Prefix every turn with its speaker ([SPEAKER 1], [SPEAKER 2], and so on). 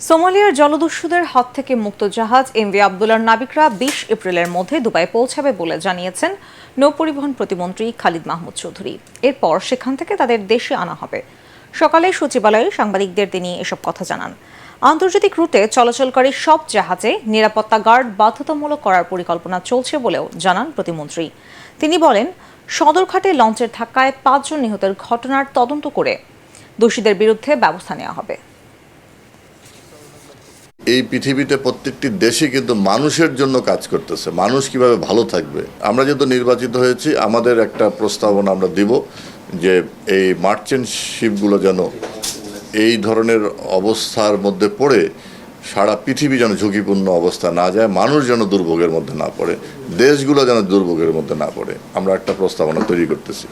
[SPEAKER 1] সোমালিয়ার জলদস্যুদের হাত থেকে মুক্ত জাহাজ এমভি আবদুল্লাহর নাবিকরা ২০ এপ্রিলের মধ্যে দুবাই পৌঁছাবে বলে জানিয়েছেন নৌপরিবহন প্রতিমন্ত্রী খালিদ মাহমুদ চৌধুরী। এরপর সেখান থেকে তাদের দেশে আনা হবে। সকালে সচিবালয়ে সাংবাদিকদের তিনি এসব কথা জানান। আন্তর্জাতিক রুটে চলাচলকারী সব জাহাজে নিরাপত্তা গার্ড বাধ্যতামূলক করার পরিকল্পনা চলছে বলেও জানান প্রতিমন্ত্রী। তিনি বলেন, সদরঘাটে লঞ্চের ধাক্কায় ৫ জন নিহতের ঘটনার তদন্ত করে দোষীদের বিরুদ্ধে ব্যবস্থা নেওয়া হবে।
[SPEAKER 2] এই পৃথিবীতে প্রত্যেকটি দেশই কিন্তু মানুষের জন্য কাজ করতেছে, মানুষ কিভাবে ভালো থাকবে। আমরা যেহেতু নির্বাচিত হয়েছি, আমাদের একটা প্রস্তাবনা আমরা দিব যে এই মার্চেন্ট শিপগুলো যেন এই ধরনের অবস্থার মধ্যে পড়ে সারা পৃথিবী যেন ঝুঁকিপূর্ণ অবস্থা না যায়, মানুষ যেন দুর্ভোগের মধ্যে না পড়ে, দেশগুলো যেন দুর্ভোগের মধ্যে না পড়ে। আমরা একটা প্রস্তাবনা তৈরি করতেছি।